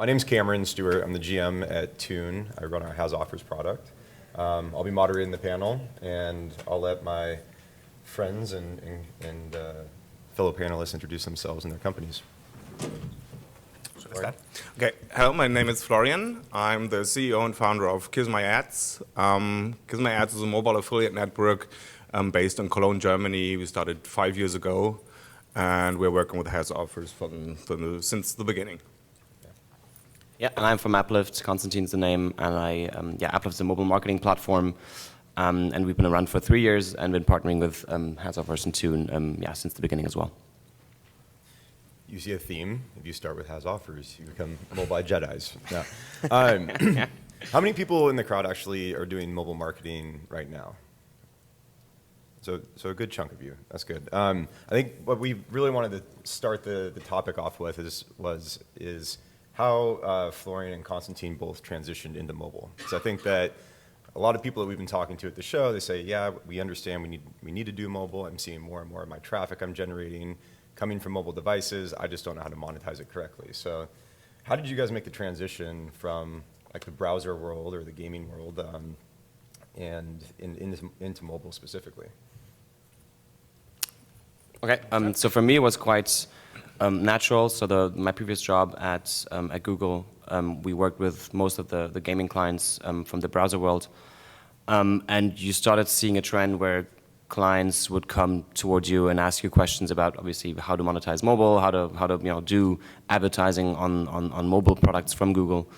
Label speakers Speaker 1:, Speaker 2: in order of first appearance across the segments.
Speaker 1: My name's Cameron Stewart. I'm the GM at Tune. I run our Has Offers product. I'll be moderating the panel, and I'll let my friends and fellow panelists introduce themselves and their companies.
Speaker 2: Okay, hello, my name is Florian. I'm the CEO and founder of KissMyAds. KissMyAds is a mobile affiliate network based in Cologne, Germany. We started 5 years ago, and we're working with Has Offers since the beginning.
Speaker 3: Yeah, and I'm from AppLift. Konstantin's the name, and AppLift is a mobile marketing platform, and we've been around for 3 years and been partnering with Has Offers and Tune since the beginning as well.
Speaker 1: You see a theme. If you start with Has Offers, you become mobile Jedis. Yeah. How many people in the crowd actually are doing mobile marketing right now? So a good chunk of you. That's good. I think what we really wanted to start the topic off with is how Florian and Constantine both transitioned into mobile. So I think that a lot of people that we've been talking to at the show, they say, yeah, we understand we need to do mobile. I'm seeing more and more of my traffic I'm generating coming from mobile devices. I just don't know how to monetize it correctly. So how did you guys make the transition from like the browser world or the gaming world and into mobile specifically?
Speaker 3: Okay, so for me it was quite natural. So my previous job at Google, we worked with most of the gaming clients from the browser world, and you started seeing a trend where clients would come towards you and ask you questions about obviously how to monetize mobile, how to do advertising on mobile products from Google,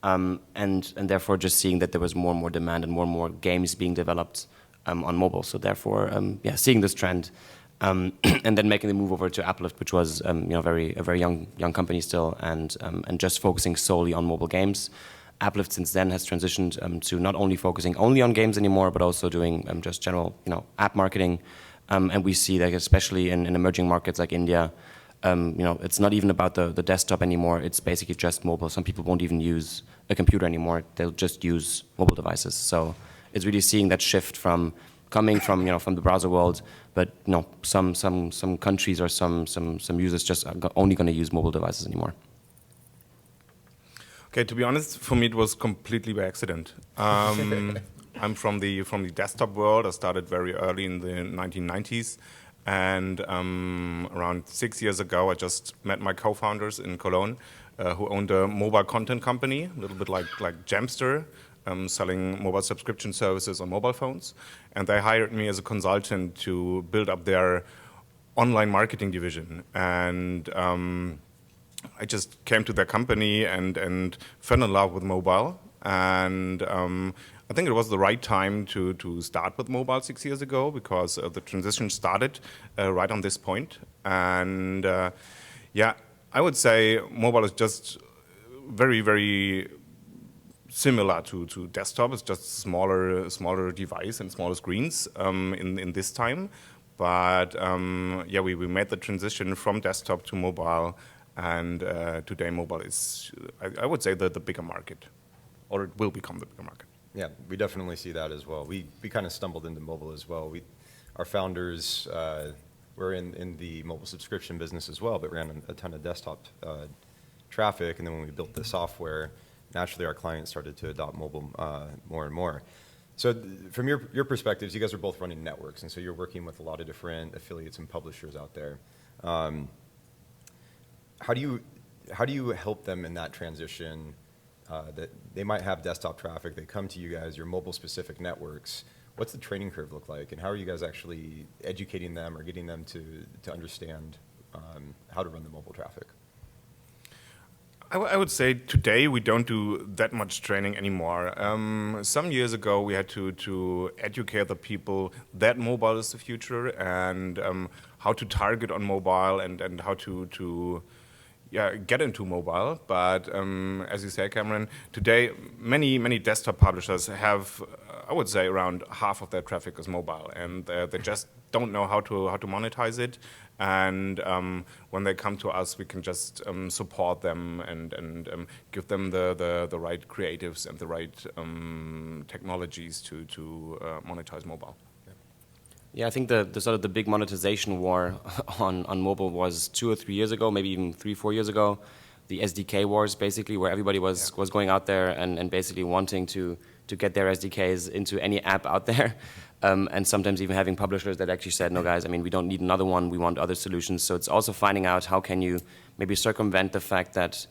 Speaker 3: and therefore just seeing that there was more and more demand and more games being developed on mobile. So therefore, seeing this trend. And then making the move over to AppLift, which was a very young company still, and just focusing solely on mobile games. AppLift since then has transitioned to not only focusing only on games anymore, but also doing just general app marketing. And we see that especially in emerging markets like India, it's not even about the desktop anymore. It's basically just mobile. Some people won't even use a computer anymore. They'll just use mobile devices. So it's really seeing that shift from coming from the browser world, but some countries or some users just are only going to use mobile devices anymore.
Speaker 2: Okay, to be honest, for me it was completely by accident. I'm from the desktop world. I started very early in the 1990s, and around 6 years ago, I just met my co-founders in Cologne, who owned a mobile content company, a little bit like Jamster. Selling mobile subscription services on mobile phones, and they hired me as a consultant to build up their online marketing division. And I just came to their company and fell in love with mobile. And I think it was the right time to start with mobile 6 years ago, because the transition started right on this point. And I would say mobile is just very, very similar to desktop. It's just smaller device and smaller screens in this time. But we made the transition from desktop to mobile, and today mobile is, I would say, the bigger market, or it will become the bigger market.
Speaker 1: Yeah, we definitely see that as well. We kind of stumbled into mobile as well. Our founders were in the mobile subscription business as well, but ran a ton of desktop traffic, and then when we built the software, naturally, our clients started to adopt mobile more and more. So from your perspectives, you guys are both running networks, and so you're working with a lot of different affiliates and publishers out there. How do you help them in that transition? That they might have desktop traffic, they come to you guys, your mobile-specific networks. What's the training curve look like, and how are you guys actually educating them or getting them to understand how to run the mobile traffic?
Speaker 2: I would say today we don't do that much training anymore. Some years ago we had to educate the people that mobile is the future, and how to target on mobile, and how to get into mobile. But as you say, Cameron, today many desktop publishers have, I would say, around half of their traffic is mobile, and they just don't know how to monetize it. And when they come to us, we can just support them and give them the right creatives and the right technologies to monetize mobile.
Speaker 3: Yeah, I think the sort of the big monetization war on mobile was 2 or 3 years ago, maybe even 3-4 years ago. the SDK wars, basically, where everybody was going out there and basically wanting to get their SDKs into any app out there. And sometimes even having publishers that actually said, no guys, I mean, we don't need another one, we want other solutions. So it's also finding out how can you maybe circumvent the fact that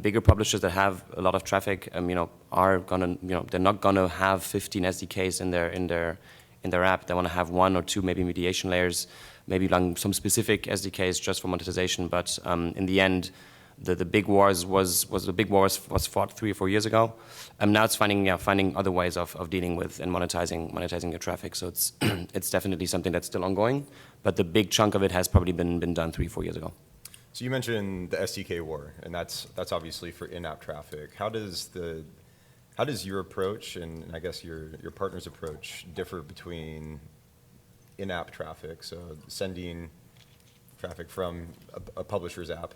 Speaker 3: bigger publishers that have a lot of traffic, are gonna, they're not gonna have 15 SDKs in their app. They want to have one or two maybe mediation layers, maybe like some specific SDKs just for monetization. But in the end, the big wars was fought 3 or 4 years ago. Now it's finding other ways of dealing with and monetizing your traffic. So it's it's definitely something that's still ongoing, but the big chunk of it has probably been done 3 or 4 years ago.
Speaker 1: So you mentioned the SDK war, and that's obviously for in-app traffic. How does your approach and I guess your partner's approach differ between in-app traffic, so sending traffic from a publisher's app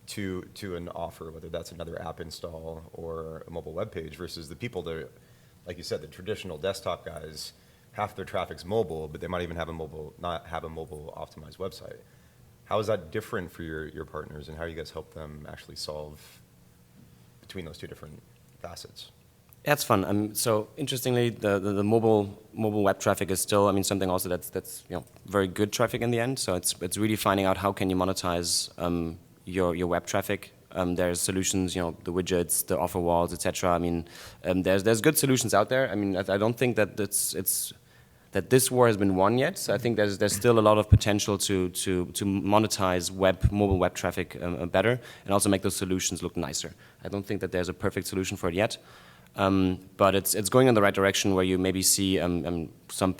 Speaker 1: to an offer, whether that's another app install or a mobile web page, versus the people that, like you said, the traditional desktop guys, half their traffic's mobile, but they might even not have a mobile optimized website. How is that different for your partners, and how do you guys help them actually solve between those two different facets?
Speaker 3: That's fun. So interestingly, the mobile web traffic is still, something also that's very good traffic in the end. So it's really finding out how can you monetize your web traffic. There's solutions, the widgets, the offer walls, etc. There's good solutions out there. I don't think that that this war has been won yet. So I think there's still a lot of potential to monetize mobile web traffic better, and also make those solutions look nicer. I don't think that there's a perfect solution for it yet. But it's going in the right direction, where you maybe see some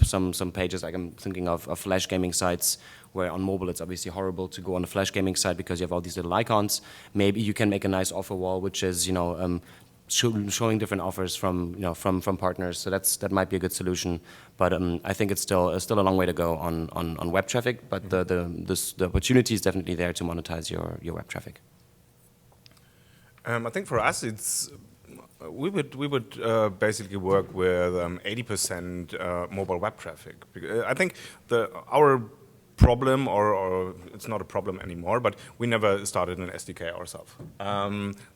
Speaker 3: pages, like I'm thinking of Flash gaming sites, where on mobile it's obviously horrible to go on a Flash gaming site because you have all these little icons. Maybe you can make a nice offer wall, which is showing different offers from partners. So that might be a good solution. But I think it's still a long way to go on web traffic. But the opportunity is definitely there to monetize your web traffic.
Speaker 2: I think for us we would basically work with 80% mobile web traffic. I think our problem, or it's not a problem anymore, but we never started an SDK ourselves.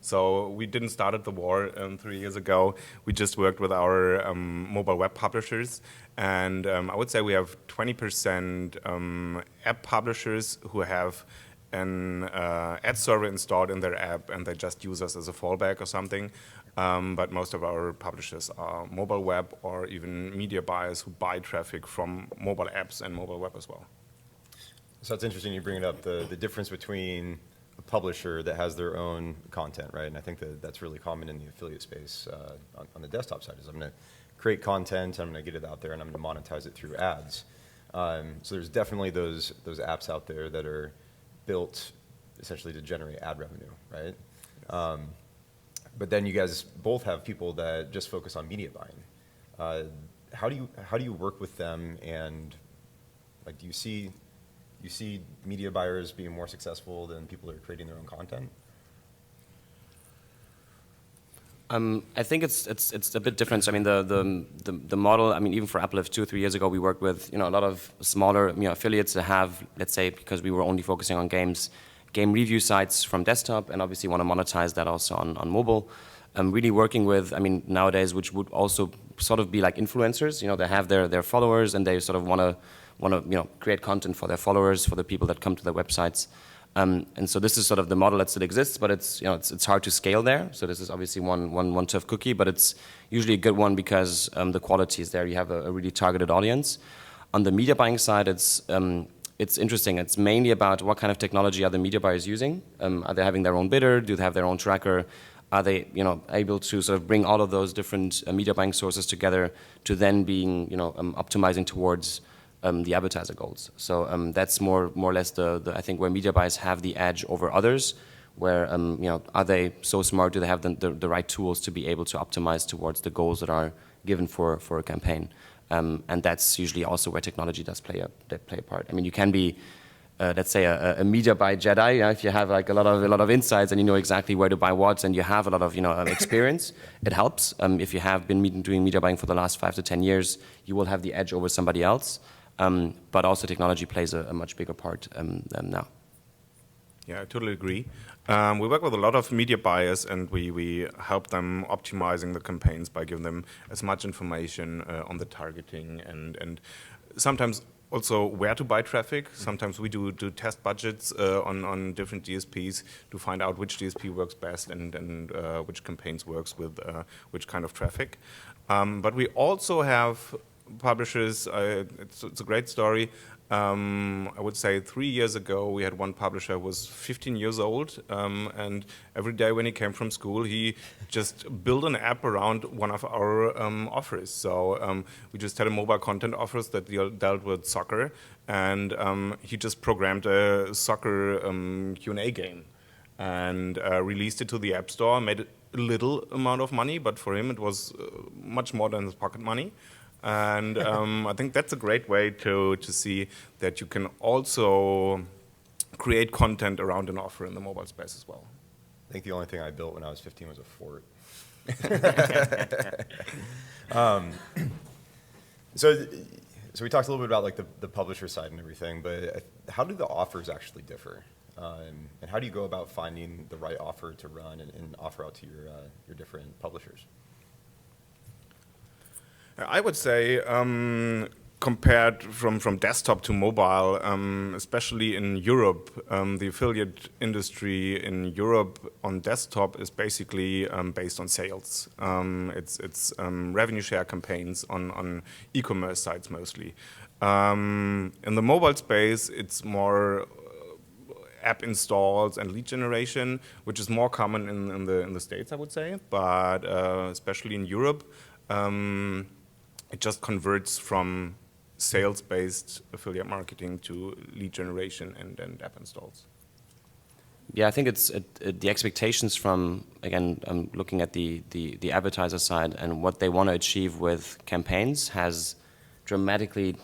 Speaker 2: So we didn't start the war 3 years ago. We just worked with our mobile web publishers, and I would say we have 20% app publishers who have an ad server installed in their app, and they just use us as a fallback or something. But most of our publishers are mobile web or even media buyers who buy traffic from mobile apps and mobile web as well.
Speaker 1: So it's interesting you bring it up, the difference between a publisher that has their own content, right? And I think that's really common in the affiliate space on the desktop side, is I'm going to create content, I'm going to get it out there, and I'm going to monetize it through ads. So there's definitely those apps out there that are built essentially to generate ad revenue, right? Yes. But then you guys both have people that just focus on media buying. How do you work with them, and like do you see media buyers being more successful than people that are creating their own content?
Speaker 3: I think it's a bit different. So, the model. Even for AppLift 2 or 3 years ago, we worked with a lot of smaller affiliates that have, let's say, because we were only focusing on games, game review sites from desktop, and obviously want to monetize that also on mobile. Really working with, nowadays, which would also sort of be like influencers. They have their followers, and they sort of want to create content for their followers, for the people that come to their websites. And so this is sort of the model that still exists, but it's hard to scale there. So this is obviously one tough cookie, but it's usually a good one because the quality is there. You have a really targeted audience. On the media buying side, it's interesting. It's mainly about what kind of technology are the media buyers using. Are they having their own bidder? Do they have their own tracker? Are they able to sort of bring all of those different media buying sources together to then being optimizing towards the advertiser goals? So that's more or less I think where media buyers have the edge over others. Where are they so smart? Do they have the right tools to be able to optimize towards the goals that are given for a campaign? And that's usually also where technology does play a part. You can be, let's say, a media buy Jedi. If you have like a lot of insights and you know exactly where to buy what, and you have a lot of experience, it helps. If you have been doing media buying for the last 5 to 10 years, you will have the edge over somebody else. But also technology plays a much bigger part now.
Speaker 2: Yeah, I totally agree. We work with a lot of media buyers, and we help them optimizing the campaigns by giving them as much information on the targeting and sometimes also where to buy traffic. Sometimes we do test budgets on different DSPs to find out which DSP works best and which campaigns works with which kind of traffic. But we also have publishers. It's a great story. I would say 3 years ago, we had one publisher who was 15 years old, and every day when he came from school, he just built an app around one of our offers. So we just had a mobile content offers that dealt with soccer, and he just programmed a soccer Q&A game and released it to the App Store, made a little amount of money, but for him it was much more than his pocket money. And I think that's a great way to see that you can also create content around an offer in the mobile space as well.
Speaker 1: I think the only thing I built when I was 15 was a fort. So we talked a little bit about like the publisher side and everything, but how do the offers actually differ? And how do you go about finding the right offer to run and offer out to your different publishers?
Speaker 2: I would say compared from desktop to mobile, especially in Europe, the affiliate industry in Europe on desktop is basically based on sales. It's revenue share campaigns on e-commerce sites mostly. In the mobile space, it's more app installs and lead generation, which is more common in the States, I would say, but especially in Europe. It just converts from sales-based affiliate marketing to lead generation and app installs.
Speaker 3: Yeah, I think it's the expectations from, again, looking at the advertiser side and what they want to achieve with campaigns has dramatically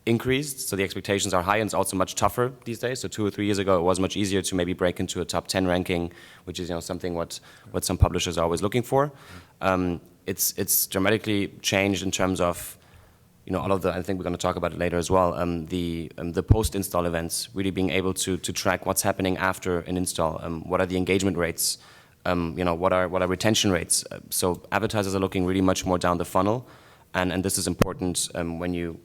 Speaker 3: increased. So the expectations are high, and it's also much tougher these days. So 2 or 3 years ago, it was much easier to maybe break into a top 10 ranking, which is something what some publishers are always looking for. It's dramatically changed in terms of all of the, I think we're going to talk about it later as well, the post-install events, really being able to track what's happening after an install, what are the engagement rates, what are retention rates. So advertisers are looking really much more down the funnel, and this is important when you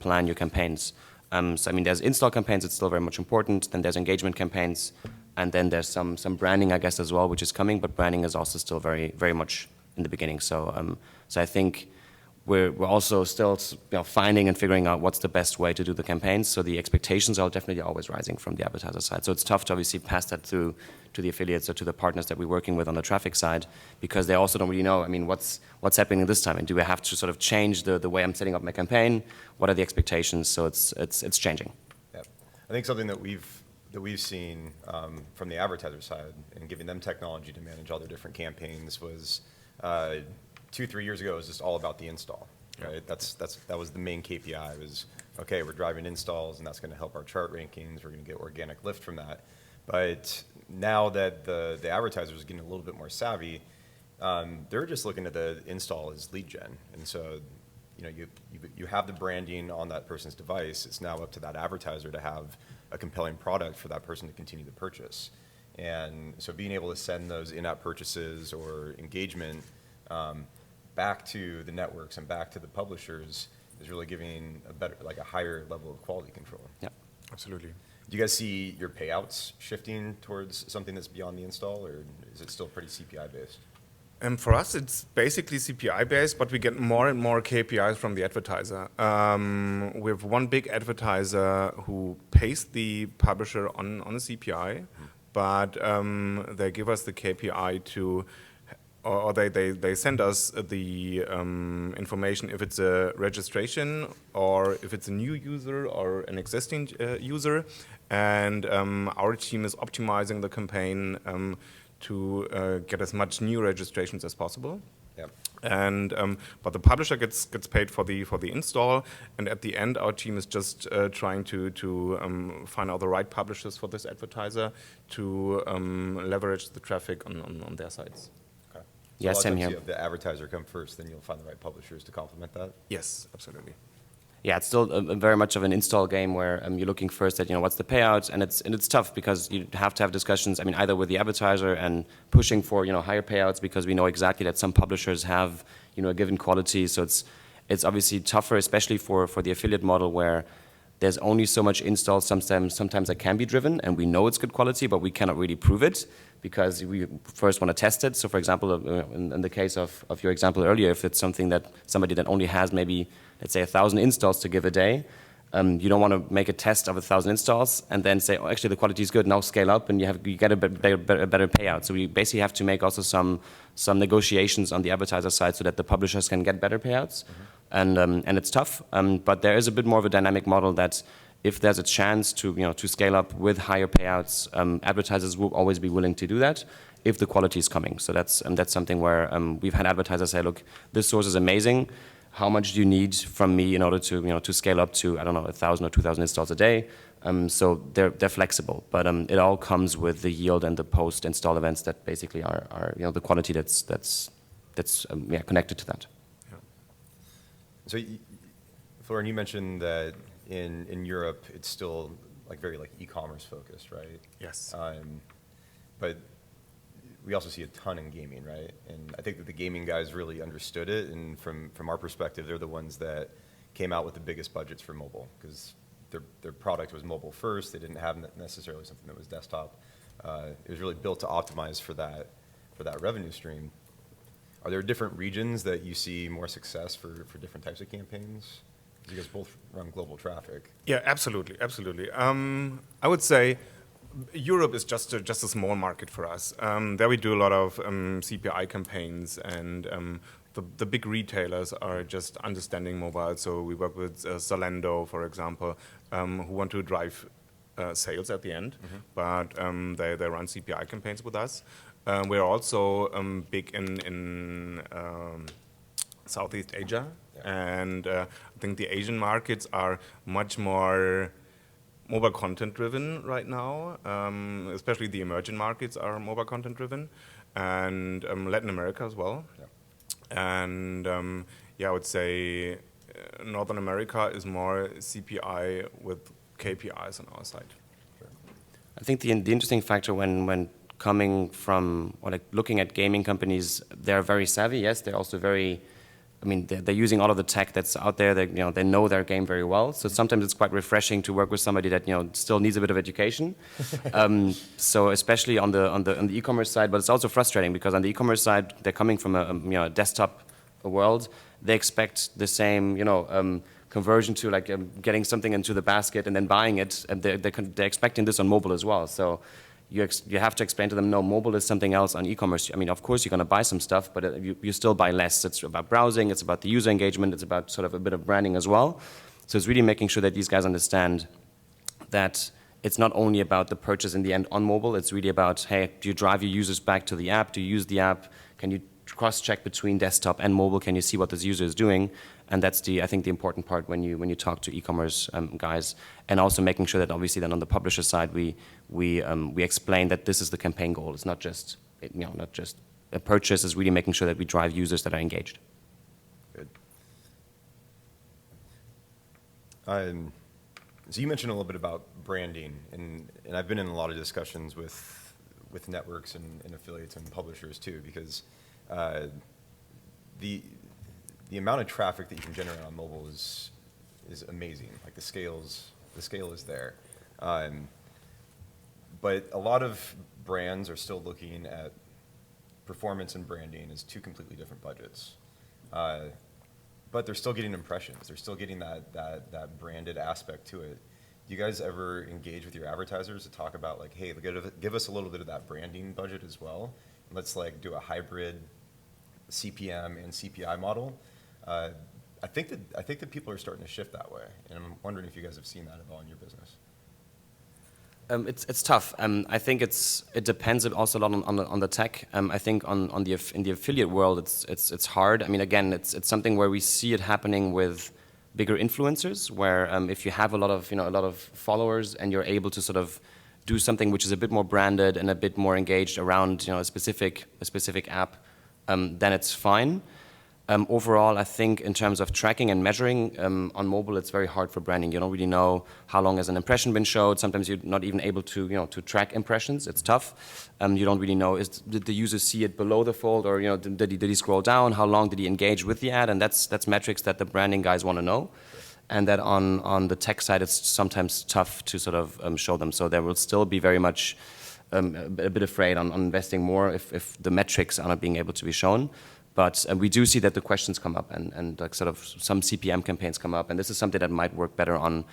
Speaker 3: plan your campaigns. So I mean, there's install campaigns, it's still very much important, then there's engagement campaigns, and then there's some branding, I guess, as well, which is coming, but branding is also still very, very much in the beginning. So I think we're also still finding and figuring out what's the best way to do the campaigns. So the expectations are definitely always rising from the advertiser side. So it's tough to obviously pass that through to the affiliates or to the partners that we're working with on the traffic side, because they also don't really know, I mean, what's happening this time, and do I have to sort of change the way I'm setting up my campaign? What are the expectations? So it's changing. Yeah,
Speaker 1: I think something that we've seen from the advertiser side and giving them technology to manage all their different campaigns was 2-3 years ago, it was just all about the install, right? That was the main KPI. Was okay, we're driving installs, and that's going to help our chart rankings. We're going to get organic lift from that. But now that the advertisers are getting a little bit more savvy, they're just looking at the install as lead gen, and so you have the branding on that person's device. It's now up to that advertiser to have a compelling product for that person to continue to purchase. And so being able to send those in-app purchases or engagement back to the networks and back to the publishers is really giving a higher level of quality control.
Speaker 3: Yeah,
Speaker 2: absolutely.
Speaker 1: Do you guys see your payouts shifting towards something that's beyond the install, or is it still pretty CPI based?
Speaker 2: For us, it's basically CPI based, but we get more and more KPIs from the advertiser. We have one big advertiser who pays the publisher on a CPI, but they give us the KPI or they send us the information if it's a registration or if it's a new user or an existing user, and our team is optimizing the campaign to get as much new registrations as possible.
Speaker 1: Yep.
Speaker 2: And but the publisher gets paid for the install, and at the end our team is just trying to find out the right publishers for this advertiser to leverage the traffic on their sites.
Speaker 1: Okay. So
Speaker 3: Yes, same here.
Speaker 1: If the advertiser come first, then you'll find the right publishers to complement that.
Speaker 2: Yes, absolutely.
Speaker 3: yeah, it's still very much of an install game where you're looking first at, what's the payout, and it's tough because you have to have discussions, I mean, either with the advertiser and pushing for, higher payouts because we know exactly that some publishers have, a given quality, so it's obviously tougher, especially for the affiliate model where there's only so much install sometimes that can be driven, and we know it's good quality, but we cannot really prove it because we first want to test it. So for example, in the case of your example earlier, if it's something that somebody that only has maybe, let's say 1,000 installs to give a day, you don't want to make a test of 1,000 installs and then say, oh, actually the quality is good, now scale up and you get a better payout. So we basically have to make also some negotiations on the advertiser side so that the publishers can get better payouts. Mm-hmm. And it's tough, but there is a bit more of a dynamic model that if there's a chance to scale up with higher payouts, advertisers will always be willing to do that if the quality is coming. So that's something where we've had advertisers say, look, this source is amazing. How much do you need from me in order to scale up to, I don't know, 1,000 or 2,000 installs a day? So they're flexible, but it all comes with the yield and the post-install events that basically are the quality that's connected to that.
Speaker 1: Yeah. So, Florian, you mentioned that in Europe it's still very e-commerce focused, right?
Speaker 2: Yes.
Speaker 1: But we also see a ton in gaming, right? And I think that the gaming guys really understood it, and from our perspective, they're the ones that came out with the biggest budgets for mobile because their product was mobile first. They didn't have necessarily something that was desktop. It was really built to optimize for that revenue stream. Are there different regions that you see more success for different types of campaigns? You guys both run global traffic.
Speaker 2: Yeah, absolutely. I would say Europe is just a small market for us. There we do a lot of CPI campaigns, and the big retailers are just understanding mobile. So we work with Zalando, for example, who want to drive sales at the end, but they run CPI campaigns with us. We're also big in Southeast Asia, and I think the Asian markets are much more mobile content driven right now, especially the emerging markets are mobile content driven, and Latin America as well. Yeah. And I would say Northern America is more CPI with KPIs on our side.
Speaker 1: Sure.
Speaker 3: I think the interesting factor when coming from or looking at gaming companies, they're very savvy. Yes, they're also very. I mean, they're using all of the tech that's out there. They know their game very well. So sometimes it's quite refreshing to work with somebody that still needs a bit of education. So especially on the e-commerce side, but it's also frustrating because on the e-commerce side, they're coming from a desktop world. They expect the same conversion to getting something into the basket and then buying it. And they're expecting this on mobile as well. So you have to explain to them, no, mobile is something else on e-commerce. I mean, of course, you're going to buy some stuff, but you still buy less. It's about browsing. It's about the user engagement. It's about sort of a bit of branding as well. So it's really making sure that these guys understand that it's not only about the purchase in the end on mobile. It's really about, hey, do you drive your users back to the app? Do you use the app? Can you cross-check between desktop and mobile? Can you see what this user is doing? And that's I think the important part when you talk to e-commerce guys, and also making sure that obviously then on the publisher side we explain that this is the campaign goal. It's not just not just a purchase. It's really making sure that we drive users that are engaged.
Speaker 1: Good. So you mentioned a little bit about branding, and I've been in a lot of discussions with networks and affiliates and publishers too, because the amount of traffic that you can generate on mobile is amazing. Like the scale is there, but a lot of brands are still looking at performance and branding as two completely different budgets. But they're still getting impressions. They're still getting that branded aspect to it. Do you guys ever engage with your advertisers to talk about hey, give us a little bit of that branding budget as well? Let's do a hybrid CPM and CPI model. I think that people are starting to shift that way, and I'm wondering if you guys have seen that at all in your business.
Speaker 3: It's tough. I think it depends also a lot on the tech. I think in the affiliate world it's hard. I mean, again, it's something where we see it happening with bigger influencers, where if you have a lot of followers and you're able to sort of do something which is a bit more branded and a bit more engaged around a specific app, then it's fine. Overall, I think in terms of tracking and measuring, on mobile it's very hard for branding. You don't really know how long has an impression been showed. Sometimes you're not even able to, to track impressions. It's tough. You don't really know, did the user see it below the fold, or did he scroll down? How long did he engage with the ad? And that's metrics that the branding guys want to know. And that on the tech side, it's sometimes tough to sort of show them. So there will still be very much a bit afraid on investing more if the metrics are not being able to be shown. But we do see that the questions come up and like sort of some CPM campaigns come up. And this is something that might work better on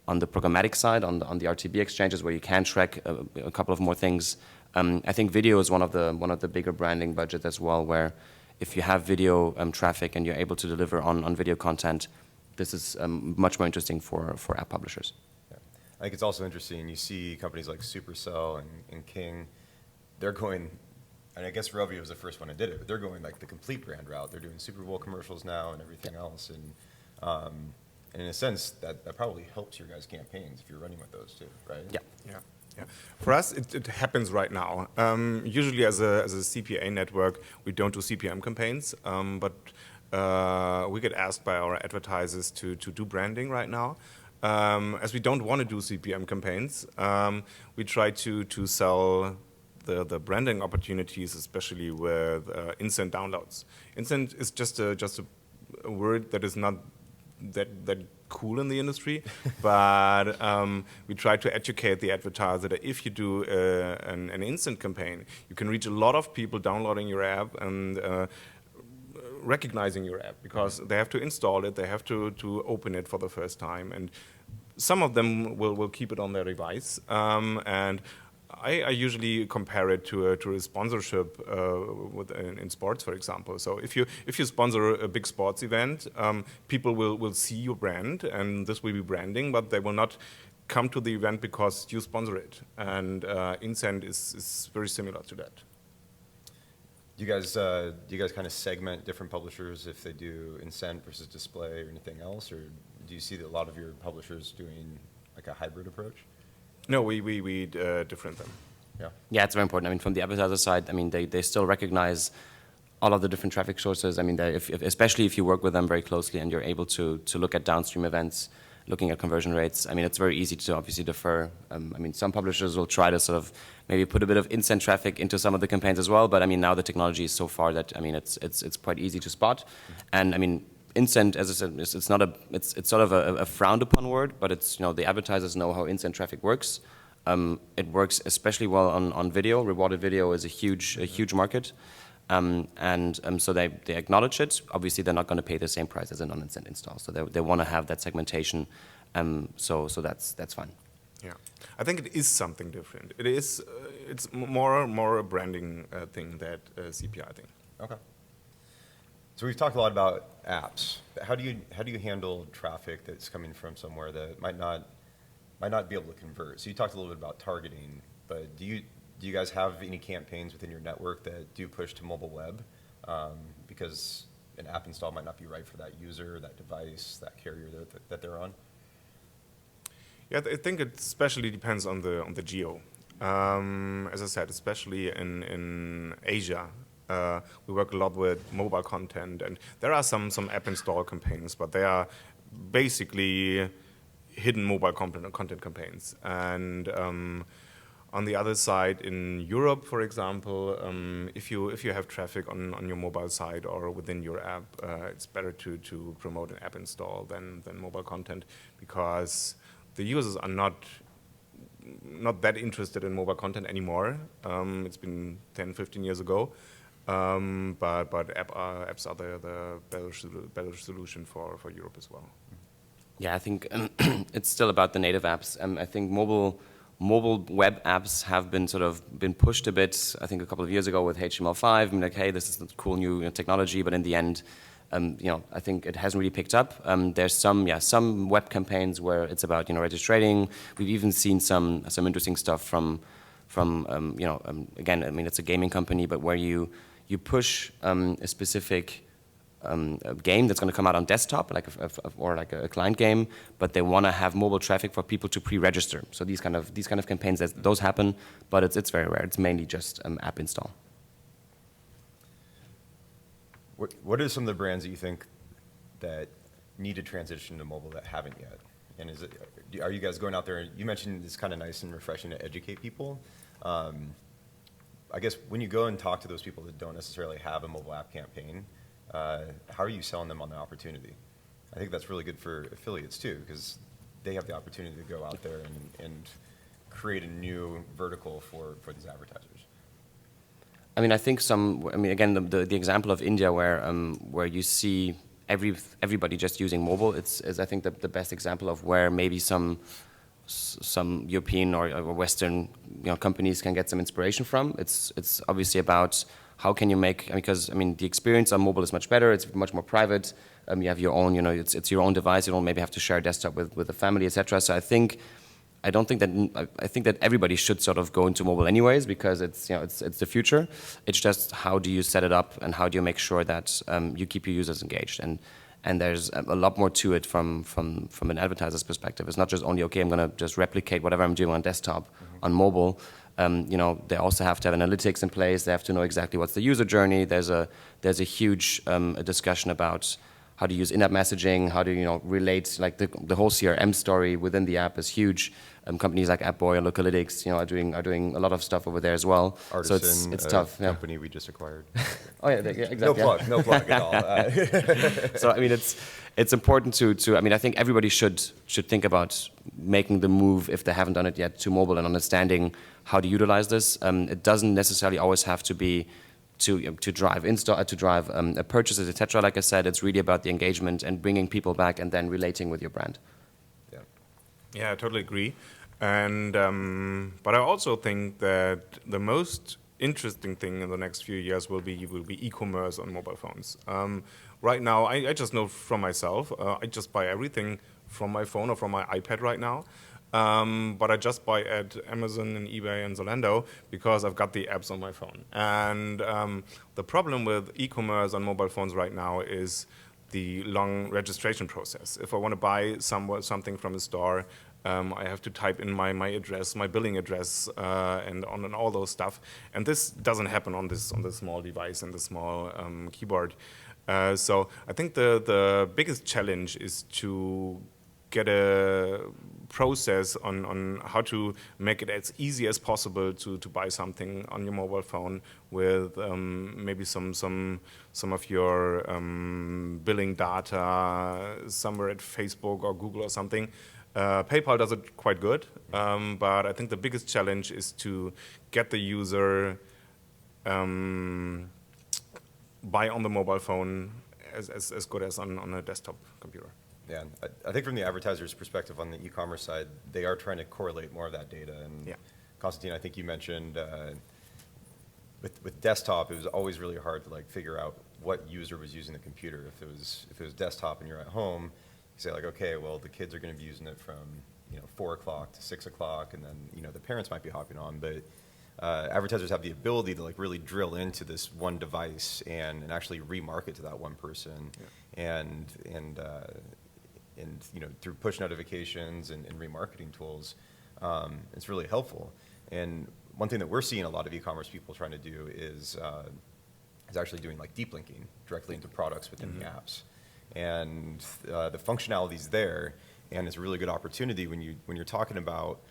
Speaker 3: the programmatic side, on the RTB exchanges, where you can track a couple of more things. I think video is one of the bigger branding budgets as well, where if you have video traffic and you're able to deliver on video content, this is much more interesting for app publishers.
Speaker 1: Yeah. I think it's also interesting, you see companies like Supercell and King, they're going, and I guess Rovio was the first one that did it, but they're going like the complete brand route. They're doing Super Bowl commercials now and everything else. And in a sense, that probably helps your guys' campaigns if you're running with those too, right?
Speaker 3: Yeah.
Speaker 2: Yeah. Yeah. For us, it happens right now. Usually as a CPA network, we don't do CPM campaigns, but we get asked by our advertisers to do branding right now. As we don't want to do CPM campaigns, we try to sell the branding opportunities, especially with instant downloads. Instant is just a word that is not that cool in the industry, but we try to educate the advertiser that if you do an instant campaign, you can reach a lot of people downloading your app and recognizing your app, because they have to install it, they have to open it for the first time, and some of them will keep it on their device. And I usually compare it to a sponsorship in sports, for example. So if you sponsor a big sports event, people will see your brand, and this will be branding, but they will not come to the event because you sponsor it. And Incent is very similar to that.
Speaker 1: Do you guys kind of segment different publishers if they do incent versus display or anything else, or do you see that a lot of your publishers doing like a hybrid approach?
Speaker 2: No, we different them.
Speaker 1: Yeah.
Speaker 3: Yeah, it's very important. I mean, from the advertiser side, I mean, they still recognize all of the different traffic sources. I mean, especially if you work with them very closely and you're able to look at downstream events, looking at conversion rates. I mean, it's very easy to obviously defer. I mean, some publishers will try to sort of maybe put a bit of instant traffic into some of the campaigns as well. But I mean, now the technology is so far that, I mean, it's quite easy to spot. And I mean, instant, as I said, it's sort of a frowned upon word, but it's, the advertisers know how instant traffic works. It works especially well on video. Rewarded video is a huge market. So they acknowledge it. Obviously, they're not going to pay the same price as a non-instant install. So they want to have that segmentation. So that's fine.
Speaker 2: Yeah, I think it is something different. It is. It's more a branding thing than a CPI thing.
Speaker 1: Okay. So we've talked a lot about apps. How do you handle traffic that's coming from somewhere that might not be able to convert? So you talked a little bit about targeting, but do you guys have any campaigns within your network that do push to mobile web? Because an app install might not be right for that user, that device, that carrier that they're on.
Speaker 2: Yeah, I think it especially depends on the geo. As I said, especially in Asia, we work a lot with mobile content, and there are some app install campaigns, but they are basically hidden mobile content campaigns. And on the other side, in Europe, for example, if you have traffic on your mobile site or within your app, it's better to promote an app install than mobile content, because the users are not that interested in mobile content anymore. It's been 10, 15 years ago. But apps are the better solution for Europe as well.
Speaker 3: Yeah, I think it's still about the native apps. I think mobile web apps have been pushed a bit. I think a couple of years ago with HTML5. I mean, like, hey, this is cool new technology, but in the end, I think it hasn't really picked up. There's some web campaigns where it's about registering. We've even seen some interesting stuff from again, I mean, it's a gaming company, but where you push a specific game that's going to come out on desktop, like a client game, but they want to have mobile traffic for people to pre-register. So these kind of campaigns, those happen, but it's very rare. It's mainly just app install.
Speaker 1: What are some of the brands that you think that need to transition to mobile that haven't yet? And are you guys going out there? You mentioned it's kind of nice and refreshing to educate people. I guess when you go and talk to those people that don't necessarily have a mobile app campaign, how are you selling them on the opportunity? I think that's really good for affiliates too, because they have the opportunity to go out there and create a new vertical for these advertisers.
Speaker 3: I mean, I think again, the example of India where you see everybody just using mobile, is I think the best example of where maybe some European or Western companies can get some inspiration from. It's obviously about how can you make, because I mean the experience on mobile is much better. It's much more private. You have your own, it's your own device. You don't maybe have to share a desktop with the family, etc. So I think that everybody should sort of go into mobile anyways, because it's the future. It's just how do you set it up and how do you make sure that you keep your users engaged, and there's a lot more to it from an advertiser's perspective. It's not just only, okay, I'm going to just replicate whatever I'm doing on desktop on mobile. They also have to have analytics in place. They have to know exactly what's the user journey. There's a huge discussion about how to use in-app messaging, how to relate, like the whole CRM story within the app is huge. Companies like AppBoy or Lookalytics, are doing a lot
Speaker 1: Artisan,
Speaker 3: lot of stuff over there as well. So it's tough. Yeah.
Speaker 1: Company we just acquired.
Speaker 3: Oh yeah, exactly.
Speaker 1: No plug at all.
Speaker 3: So I mean, it's important to. I mean, I think everybody should think about making the move if they haven't done it yet to mobile and understanding how to utilize this. It doesn't necessarily always have to be to drive purchases, etc. Like I said, it's really about the engagement and bringing people back and then relating with your brand.
Speaker 2: Yeah, I totally agree. And but I also think that the most interesting thing in the next few years will be e-commerce on mobile phones. Right now, I just know from myself, I just buy everything from my phone or from my iPad right now. But I just buy at Amazon and eBay and Zalando because I've got the apps on my phone. And the problem with e-commerce on mobile phones right now is the long registration process. If I want to buy something from a store, I have to type in my address, my billing address, and all those stuff. And this doesn't happen on this small device and the small keyboard. So I think the biggest challenge is to get a process on how to make it as easy as possible to buy something on your mobile phone with maybe some of your billing data somewhere at Facebook or Google or something. PayPal does it quite good, but I think the biggest challenge is to get the user buy on the mobile phone as good as on a desktop computer.
Speaker 1: Yeah, I think from the advertiser's perspective on the e-commerce side, they are trying to correlate more of that data. And
Speaker 2: yeah.
Speaker 1: Konstantin, I think you mentioned with desktop, it was always really hard to figure out what user was using the computer. If it was desktop and you're at home, you say okay, well the kids are going to be using it from 4 o'clock to 6 o'clock, and then the parents might be hopping on, but advertisers have the ability to really drill into this one device and actually remarket to that one person, yeah. and through push notifications and remarketing tools, it's really helpful. And one thing that we're seeing a lot of e-commerce people trying to do is actually doing deep linking directly into products within the apps. And the functionality's there, and it's a really good opportunity when you're talking about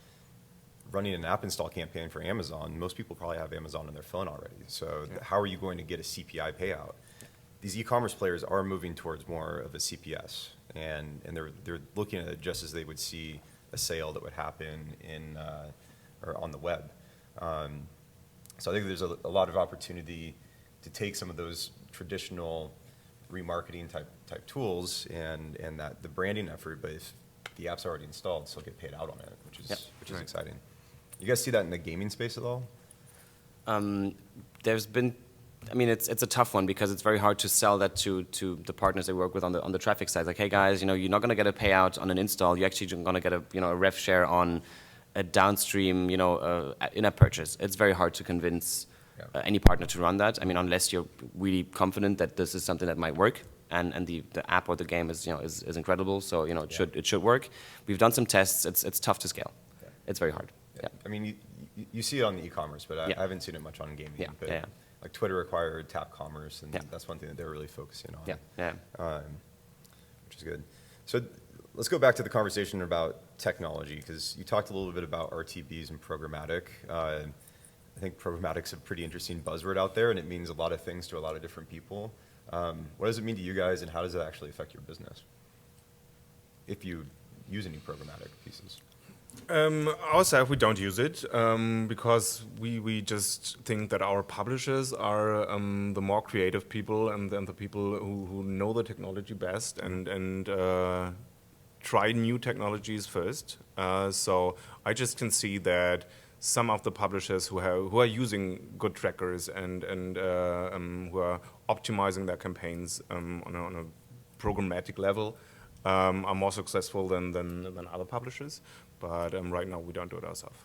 Speaker 1: running an app install campaign for Amazon. Most people probably have Amazon on their phone already. So how are you going to get a CPI payout? These e-commerce players are moving towards more of a CPS, and they're looking at it just as they would see a sale that would happen or on the web. So I think there's a lot of opportunity to take some of those traditional remarketing type tools and that the branding effort, but if the app's already installed, still get paid out on it, which is exciting. You guys see that in the gaming space at all?
Speaker 3: There's been, it's a tough one because it's very hard to sell that to the partners they work with on the traffic side. Like, hey guys, you're not going to get a payout on an install. You're actually going to get a rev share on a downstream, in-app purchase. It's very hard to convince any partner to run that. Unless you're really confident that this is something that might work, and the app or the game is incredible. So it should work. We've done some tests. It's tough to scale. It's very hard. Yeah.
Speaker 1: You see it on the e-commerce, but I haven't seen it much on gaming.
Speaker 3: Yeah.
Speaker 1: But,
Speaker 3: yeah.
Speaker 1: like Twitter acquired Tap Commerce, and
Speaker 3: Yeah.
Speaker 1: that's one thing that they're really focusing on.
Speaker 3: Yeah, yeah.
Speaker 1: Which is good. So let's go back to the conversation about technology, because you talked a little bit about RTBs and programmatic. I think programmatic's a pretty interesting buzzword out there, and it means a lot of things to a lot of different people. What does it mean to you guys, and how does it actually affect your business, if you use any programmatic pieces?
Speaker 2: Ourselves, we don't use it because we just think that our publishers are the more creative people and the people who know the technology best and try new technologies first. So I just can see that some of the publishers who are using good trackers and who are optimizing their campaigns on a programmatic level are more successful than other publishers. But right now we don't do it ourselves.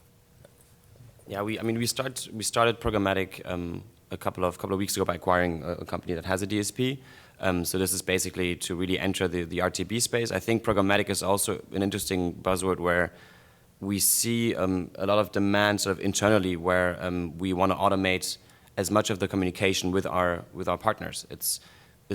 Speaker 3: Yeah, we started programmatic a couple of weeks ago by acquiring a company that has a DSP. So this is basically to really enter the RTB space. I think programmatic is also an interesting buzzword where we see a lot of demand sort of internally where we want to automate as much of the communication with our partners. It's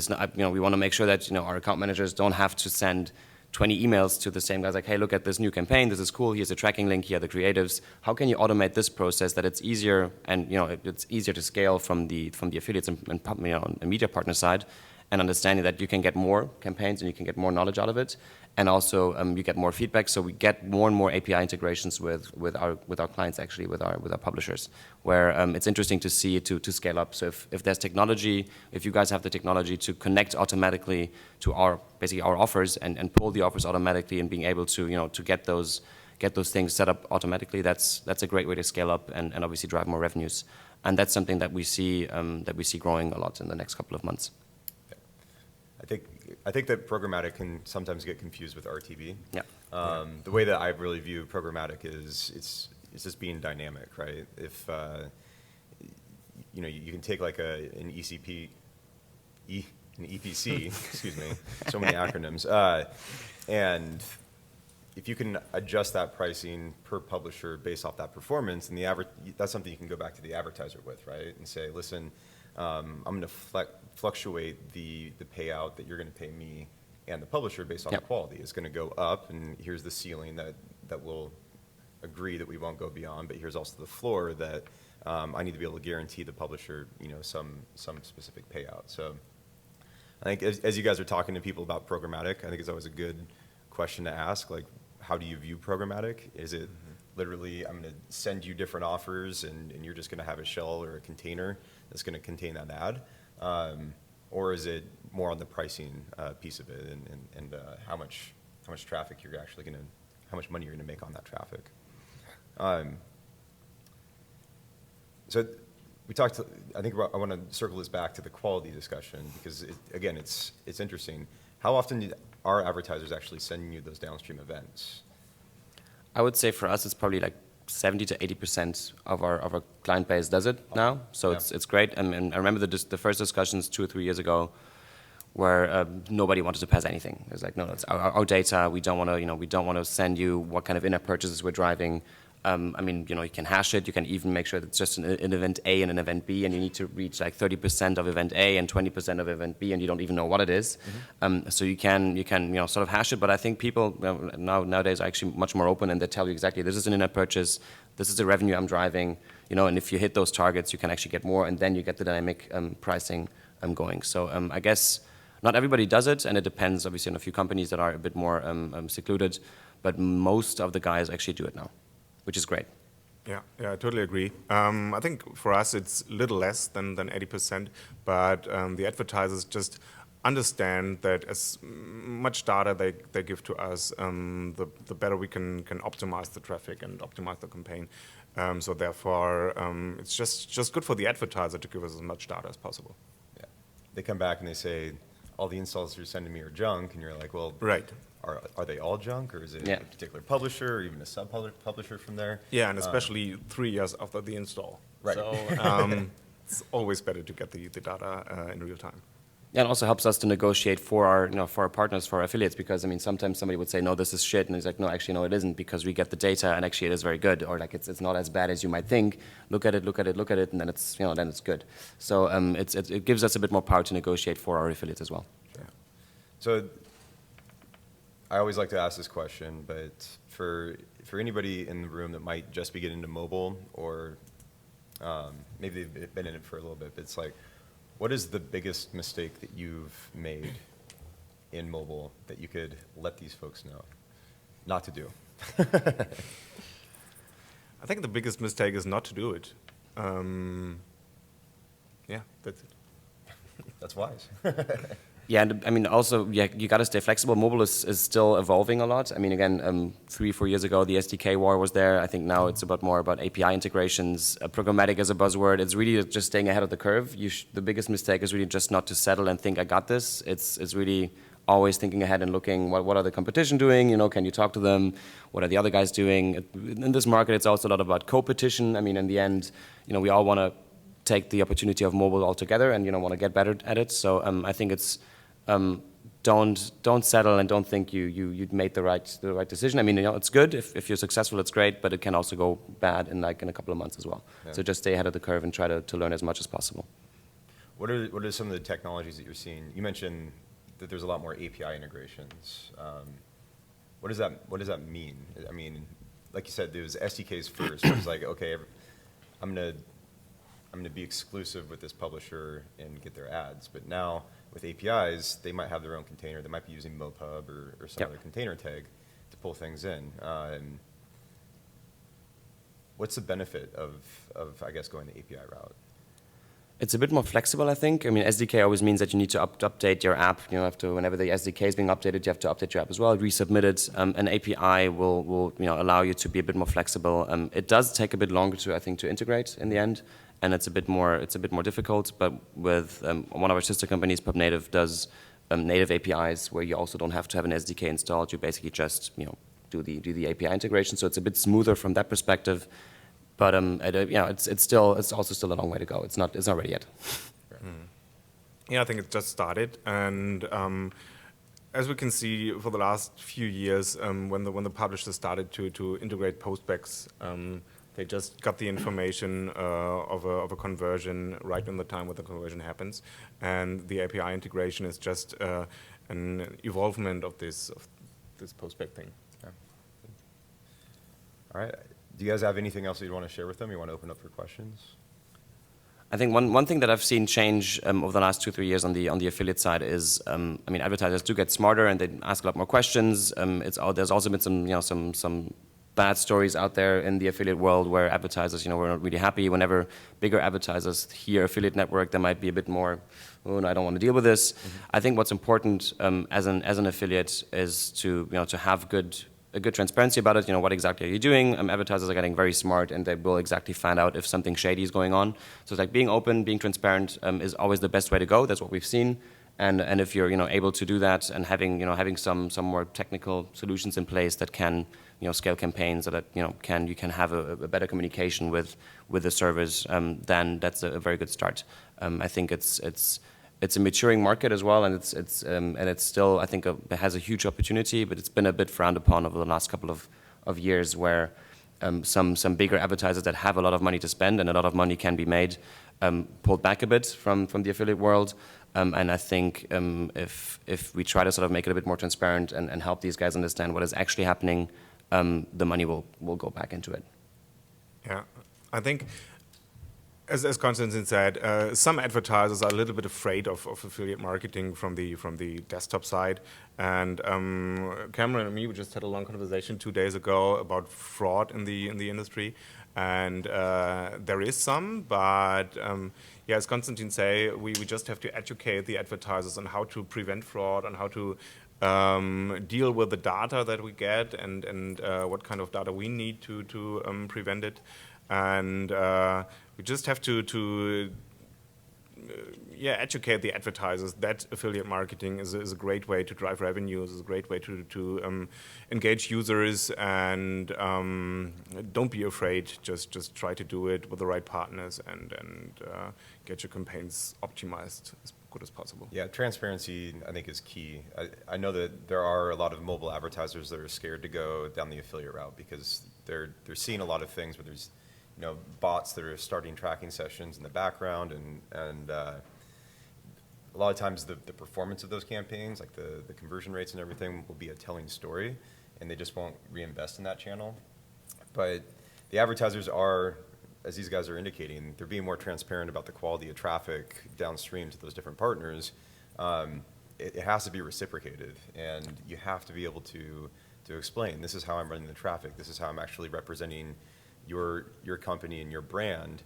Speaker 3: not, we want to make sure that our account managers don't have to send 20 emails to the same guys like, hey, look at this new campaign, this is cool, here's a tracking link, here are the creatives. How can you automate this process that it's easier and it's easier to scale from the affiliates and media partner side, and understanding that you can get more campaigns and you can get more knowledge out of it, and also you get more feedback. So we get more and more API integrations with our clients, actually with our publishers, where it's interesting to see it to scale up. So if there's technology, if you guys have the technology to connect automatically to basically our offers and pull the offers automatically and being able to to get those things set up automatically, that's a great way to scale up and obviously drive more revenues. And that's something that we see growing a lot in the next couple of months.
Speaker 1: I think that programmatic can sometimes get confused with RTB.
Speaker 3: Yeah.
Speaker 1: The way that I really view programmatic is it's just being dynamic, right? If you can take like an EPC, excuse me, so many acronyms, and if you can adjust that pricing per publisher based off that performance, and that's something you can go back to the advertiser with, right? And say, listen, I'm going to fluctuate the payout that you're going to pay me and the publisher based on the quality. It's going to go up, and here's the ceiling that we'll agree that we won't go beyond, but here's also the floor that I need to be able to guarantee the publisher some specific payout. So I think as you guys are talking to people about programmatic, I think it's always a good question to ask, like, how do you view programmatic? Is it literally, I'm going to send you different offers and you're just going to have a shell or a container that's going to contain that ad? Or is it more on the pricing piece of it and how much traffic you're actually going to, how much money you're going to make on that traffic? So we talked, I think I want to circle this back to the quality discussion because, again, it's interesting. How often are advertisers actually sending you those downstream events?
Speaker 3: I would say for us, it's probably like 70 to 80% of our client base does it now. So it's great. And I remember the first discussions 2 or 3 years ago where nobody wanted to pass anything. It was like, no, it's our data. We don't want to, we don't want to send you what kind of in-app purchases we're driving. I mean, you can hash it. You can even make sure that it's just an event A and an event B, and you need to reach like 30% of event A and 20% of event B, and you don't even know what it is. Mm-hmm. So you can sort of hash it. But I think people nowadays are actually much more open, and they tell you exactly this is an in-app purchase, this is the revenue I'm driving, and if you hit those targets, you can actually get more, and then you get the dynamic pricing going. So I guess not everybody does it, and it depends obviously on a few companies that are a bit more secluded, but most of the guys actually do it now, which is great.
Speaker 2: Yeah, I totally agree. I think for us it's a little less than 80%, but the advertisers just understand that as much data they give to us, the better we can optimize the traffic and optimize the campaign. So therefore, it's just good for the advertiser to give us as much data as possible.
Speaker 1: Yeah, they come back and they say, all the installs you're sending me are junk, and you're like, well,
Speaker 2: right.
Speaker 1: Are they all junk, or is it a particular publisher, or even a sub-publisher from there?
Speaker 2: Yeah, and especially 3 years after the install.
Speaker 1: Right.
Speaker 2: So it's always better to get the data in real time.
Speaker 3: Yeah, it also helps us to negotiate for our, for our partners, for our affiliates, because I mean, sometimes somebody would say, no, this is shit, and it's like, no, actually, no, it isn't, because we get the data, and actually, it is very good, or like it's not as bad as you might think. Look at it, look at it, look at it, and then it's, then it's good. So it gives us a bit more power to negotiate for our affiliates as well.
Speaker 1: Sure. So I always like to ask this question, but for anybody in the room that might just be getting into mobile, or maybe they've been in it for a little bit, but it's like, what is the biggest mistake that you've made in mobile that you could let these folks know not to do?
Speaker 2: I think the biggest mistake is not to do it. Yeah, that's it.
Speaker 1: That's wise.
Speaker 3: Yeah, and I mean, also, yeah, you got to stay flexible. Mobile is still evolving a lot. I mean, again, 3-4 years ago, the SDK war was there. I think now it's more about API integrations. Programmatic is a buzzword. It's really just staying ahead of the curve. The biggest mistake is really just not to settle and think, I got this. It's really always thinking ahead and looking, what are the competition doing? Can you talk to them? What are the other guys doing? In this market, it's also a lot about co-petition. I mean, in the end, we all want to take the opportunity of mobile altogether and, want to get better at it. So I think it's, don't settle and don't think you made the right decision. I mean, it's good if you're successful, it's great, but it can also go bad in a couple of months as well. Yeah. So just stay ahead of the curve and try to learn as much as possible.
Speaker 1: What are some of the technologies that you're seeing? You mentioned that there's a lot more API integrations. What does that mean? I mean, like you said, there was SDKs first. It was like, okay, I'm gonna be exclusive with this publisher and get their ads, but now with APIs, they might have their own container. They might be using MoPub or some other container tag to pull things in. What's the benefit of I guess, going the API route?
Speaker 3: It's a bit more flexible, I think. I mean, SDK always means that you need to update your app. You have to, whenever the SDK is being updated, you have to update your app as well, resubmit it. An API will allow you to be a bit more flexible. It does take a bit longer to integrate in the end. And it's a bit more difficult, but with one of our sister companies, PubNative, does native APIs where you also don't have to have an SDK installed. You basically just do the API integration. So it's a bit smoother from that perspective. But it's also still a long way to go. It's not ready yet.
Speaker 2: Yeah, I think it just started, and as we can see for the last few years, when the publishers started to integrate postbacks. They just got the information of a conversion right in the time when the conversion happens, and the API integration is just an evolvement of this postback thing.
Speaker 1: Yeah. All right. Do you guys have anything else you'd want to share with them? You want to open up for questions?
Speaker 3: I think one thing that I've seen change over the last 2-3 years on the affiliate side is, I mean, advertisers do get smarter and they ask a lot more questions. There's also been some bad stories out there in the affiliate world where advertisers, were not really happy. Whenever bigger advertisers hear affiliate network, they might be a bit more, oh, no, I don't want to deal with this. Mm-hmm. I think what's important as an affiliate is to have a good transparency about it. What exactly are you doing? Advertisers are getting very smart, and they will exactly find out if something shady is going on. So it's like being open, being transparent is always the best way to go. That's what we've seen. And if you're able to do that and having some more technical solutions in place that can scale campaigns, so that you can have a better communication with the servers, then that's a very good start. I think it's a maturing market as well, and it's still, I think, it has a huge opportunity, but it's been a bit frowned upon over the last couple of years, where some bigger advertisers that have a lot of money to spend and a lot of money can be made pulled back a bit from the affiliate world. And I think if we try to sort of make it a bit more transparent and help these guys understand what is actually happening, the money will go back into it.
Speaker 2: Yeah, I think, as Konstantin said, some advertisers are a little bit afraid of affiliate marketing from the desktop side. And Cameron and me, we just had a long conversation 2 days ago about fraud in the industry. And there is some, but yeah, as Konstantin say, we just have to educate the advertisers on how to prevent fraud, on how to deal with the data that we get, and what kind of data we need to prevent it. And we just have to yeah, educate the advertisers that affiliate marketing is a great way to drive revenues, is a great way to engage users, and don't be afraid. Just try to do it with the right partners and get your campaigns optimized as good as possible.
Speaker 1: Yeah, transparency I think is key. I know that there are a lot of mobile advertisers that are scared to go down the affiliate route because they're seeing a lot of things where there's bots that are starting tracking sessions in the background, and a lot of times the performance of those campaigns, like the conversion rates and everything, will be a telling story, and they just won't reinvest in that channel. But the advertisers are, as these guys are indicating, they're being more transparent about the quality of traffic downstream to those different partners. It has to be reciprocated, and you have to be able to explain, this is how I'm running the traffic, this is how I'm actually representing your company and your brand.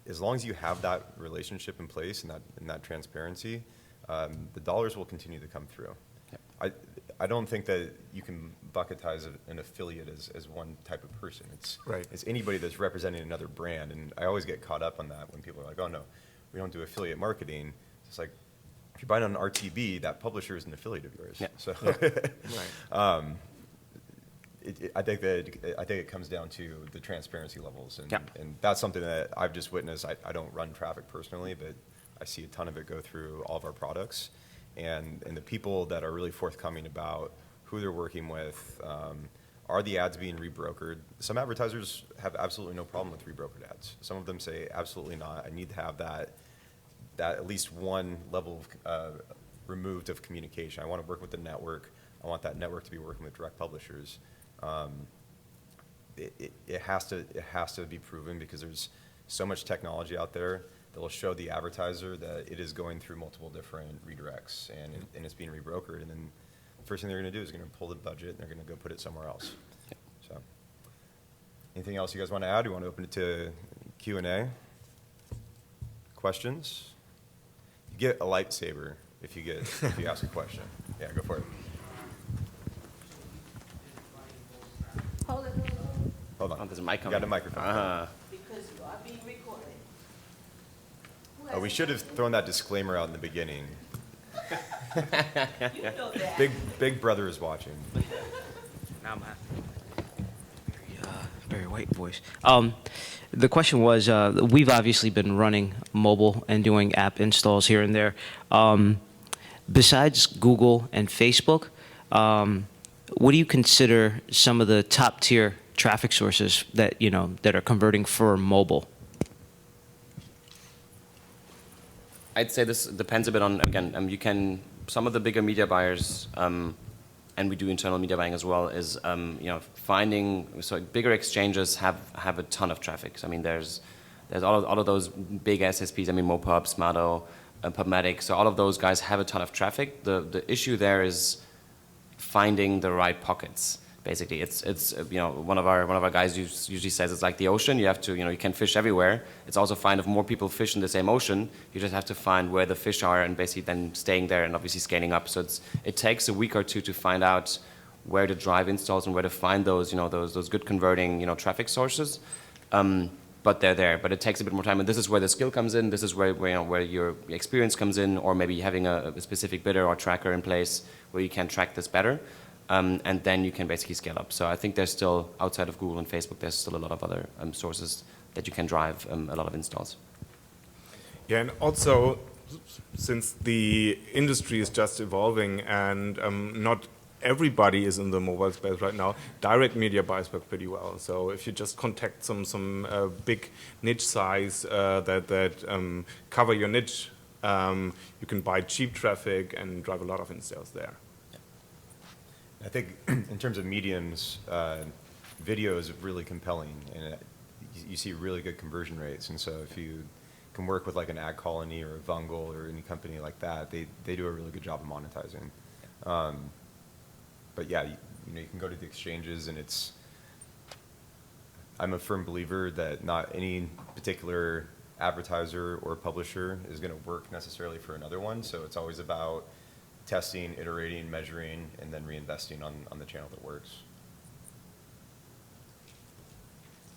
Speaker 1: As long as you have that relationship in place and that transparency, the dollars will continue to come through. Yep. I don't think that you can bucketize an affiliate as one type of person. It's anybody that's representing another brand, and I always get caught up on that when people are like, oh no, we don't do affiliate marketing. It's like, if you're buying on RTB, that publisher is an affiliate of yours. Yeah. So, right. I think it comes down to the transparency levels, and that's something that I've just witnessed. I don't run traffic personally, but I see a ton of it go through all of our products, and the people that are really forthcoming about who they're working with. Are the ads being rebrokered? Some advertisers have absolutely no problem with rebrokered ads. Some of them say absolutely not. I need to have that at least one level of removed of communication. I want to work with the network. I want that network to be working with direct publishers. It has to be proven because there's so much technology out there that will show the advertiser that it is going through multiple different redirects and it's being rebrokered, and then the first thing they're going to do is going to pull the budget and they're going to go put it somewhere else. So, anything else you guys want to add? You want to open it to Q&A? Questions? You get a lightsaber if you ask a question. Yeah, go for it. Hold on.
Speaker 3: Oh, there's a mic coming.
Speaker 1: You got a microphone.
Speaker 4: Because you are being recorded.
Speaker 1: Oh, we should have thrown that disclaimer out in the beginning.
Speaker 4: You know that.
Speaker 1: Big brother is watching.
Speaker 5: Now I'm very white voice. The question was, we've obviously been running mobile and doing app installs here and there. Besides Google and Facebook, what do you consider some of the top tier traffic sources that that are converting for mobile?
Speaker 3: I'd say this depends a bit on, again, some of the bigger media buyers, and we do internal media buying as well, is finding, so bigger exchanges have a ton of traffic. So, I mean, there's all of those big SSPs, MoPub, Smado, PubMatic, so all of those guys have a ton of traffic. The issue there is finding the right pockets. Basically, it's one of our guys usually says it's like the ocean. You have to you can fish everywhere. It's also fine if more people fish in the same ocean. You just have to find where the fish are and basically then staying there and obviously scaling up. So it takes a week or two to find out where to drive installs and where to find those those good converting traffic sources. But they're there. But it takes a bit more time, and this is where the skill comes in. This is where your experience comes in, or maybe having a specific bidder or tracker in place where you can track this better. And then you can basically scale up. So I think there's still, outside of Google and Facebook, there's still a lot of other sources that you can drive a lot of installs.
Speaker 2: Yeah, and also, since the industry is just evolving and not everybody is in the mobile space right now, direct media buys work pretty well. So if you just contact some big niche size that cover your niche, you can buy cheap traffic and drive a lot of installs there.
Speaker 1: I think in terms of mediums, video is really compelling, and you see really good conversion rates. And so if you can work with like an Ad Colony or a Vungle or any company like that, they do a really good job of monetizing. But yeah, you can go to the exchanges, and I'm a firm believer that not any particular advertiser or publisher is going to work necessarily for another one. So it's always about testing, iterating, measuring, and then reinvesting on the channel that works.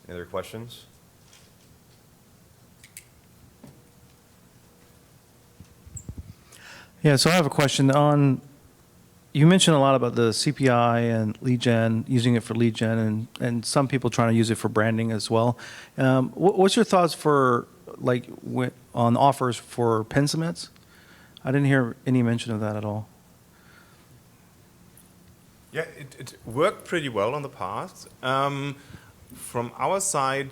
Speaker 1: Any other questions?
Speaker 6: Yeah, so I have a question on, you mentioned a lot about the CPI and lead gen, using it for lead gen, and some people trying to use it for branding as well. What's your thoughts for, like, on offers for pin submits? I didn't hear any mention of that at all.
Speaker 2: Yeah, it worked pretty well in the past. From our side,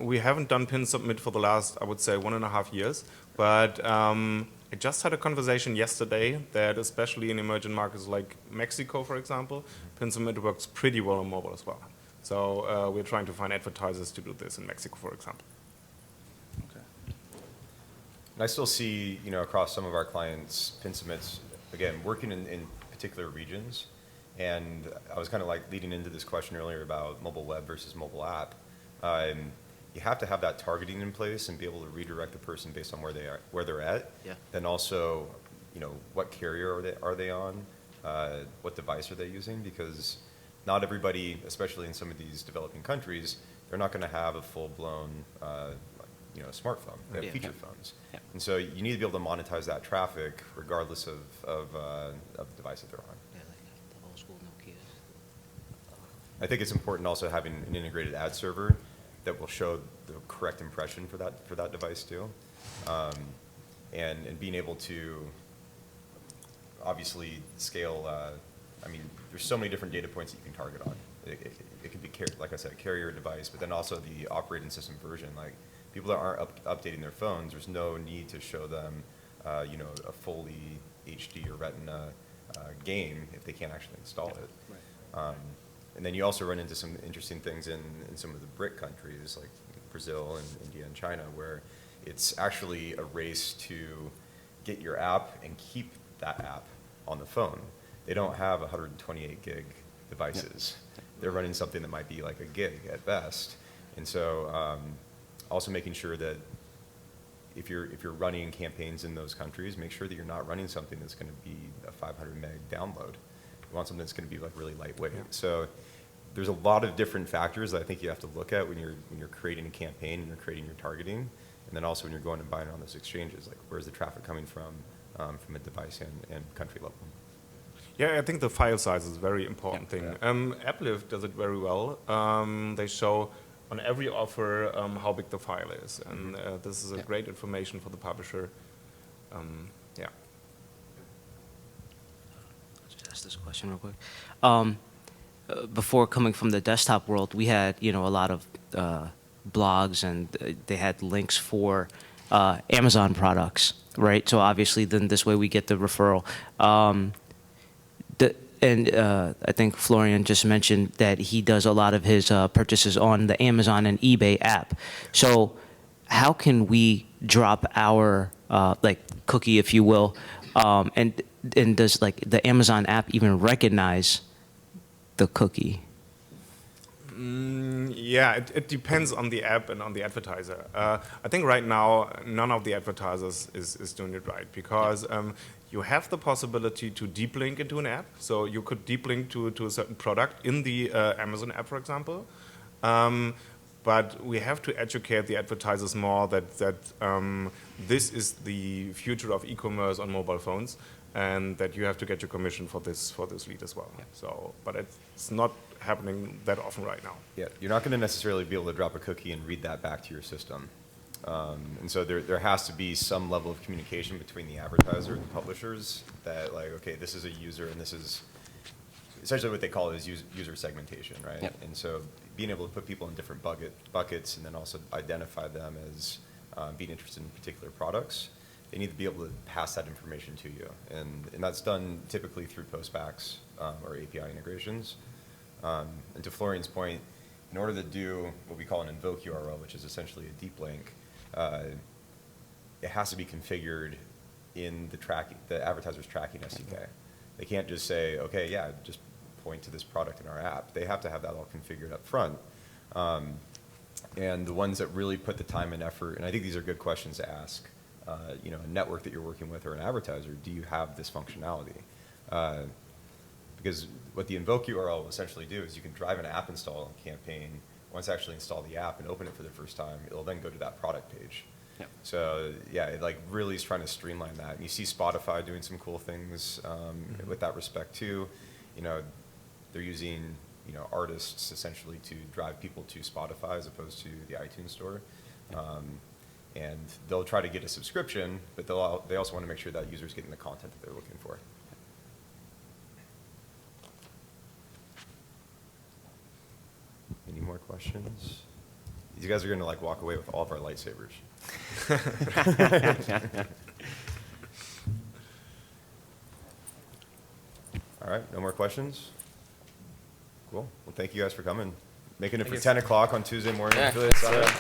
Speaker 2: we haven't done pin submit for the last, I would say, 1.5 years. But I just had a conversation yesterday that especially in emerging markets like Mexico, for example, pin submit works pretty well on mobile as well. So we're trying to find advertisers to do this in Mexico, for example.
Speaker 6: Okay.
Speaker 1: And I still see, across some of our clients, pin submits, again, working in particular regions. And I was kind of like leading into this question earlier about mobile web versus mobile app. You have to have that targeting in place and be able to redirect the person based on where they're at.
Speaker 5: Yeah.
Speaker 1: Then also, what carrier are they on? What device are they using? Because not everybody, especially in some of these developing countries, they're not going to have a full-blown, smartphone. They have feature phones.
Speaker 3: Yeah.
Speaker 1: And so you need to be able to monetize that traffic regardless of the device that they're on.
Speaker 5: Yeah, like the old school Nokia.
Speaker 1: I think it's important also having an integrated ad server that will show the correct impression for that device too, and being able to obviously scale. There's so many different data points that you can target on. It can be, like I said, a carrier device, but then also the operating system version. Like people that aren't updating their phones, there's no need to show them, a fully HD or Retina game if they can't actually install it. Right. And then you also run into some interesting things in some of the BRIC countries like Brazil and India and China, where it's actually a race to get your app and keep that app on the phone. They don't have 128 gig devices. Yep. They're running something that might be like a gig at best. And so also making sure that if you're running campaigns in those countries, make sure that you're not running something that's going to be a 500 meg download. You want something that's going to be like really lightweight. Yeah. So there's a lot of different factors that I think you have to look at when you're creating a campaign and you're creating your targeting, and then also when you're going and buying on those exchanges, like where's the traffic coming from a device and country level.
Speaker 2: Yeah, I think the file size is a very important thing.
Speaker 1: Yeah.
Speaker 2: AppLift does it very well. They show on every offer how big the file is, and this is a great information for the publisher. Yeah.
Speaker 5: I'll just ask this question real quick. Before coming from the desktop world, we had a lot of blogs, and they had links for Amazon products, right? So obviously, then this way we get the referral. I think Florian just mentioned that he does a lot of his purchases on the Amazon and eBay app. So how can we drop our cookie, if you will, and does the Amazon app even recognize the cookie?
Speaker 2: Yeah, it depends on the app and on the advertiser. I think right now none of the advertisers is doing it right, because you have the possibility to deep link into an app. So you could deep link to a certain product in the Amazon app, for example. But we have to educate the advertisers more that this is the future of e-commerce on mobile phones, and that you have to get your commission for this lead as well. Yeah. So, but it's not happening that often right now.
Speaker 1: Yeah, you're not going to necessarily be able to drop a cookie and read that back to your system. And so there has to be some level of communication between the advertiser and the publishers that, like, okay, this is a user, and this is essentially what they call it is user segmentation, right?
Speaker 3: Yep.
Speaker 1: And so being able to put people in different buckets and then also identify them as being interested in particular products, they need to be able to pass that information to you. And that's done typically through postbacks or API integrations. And to Florian's point, in order to do what we call an invoke URL, which is essentially a deep link, it has to be configured in the advertiser's tracking SDK. They can't just say, okay, yeah, just point to this product in our app. They have to have that all configured up front. And the ones that really put the time and effort, and I think these are good questions to ask, a network that you're working with or an advertiser, do you have this functionality? Because what the invoke URL will essentially do is you can drive an app install campaign. Once you actually install the app and open it for the first time, it'll then go to that product page.
Speaker 3: Yep.
Speaker 1: So yeah, it like really is trying to streamline that. And you see Spotify doing some cool things with that respect too. You know, they're using, you know, artists essentially to drive people to Spotify as opposed to the iTunes store. And they'll try to get a subscription, but they also want to make sure that users getting the content that they're looking for. Any more questions? These guys are going to like walk away with all of our lightsabers. All right, no more questions? Cool. Well, thank you guys for coming. Making it for 10 o'clock on Tuesday morning.
Speaker 3: Yeah,
Speaker 1: Really
Speaker 3: it's,
Speaker 1: excited.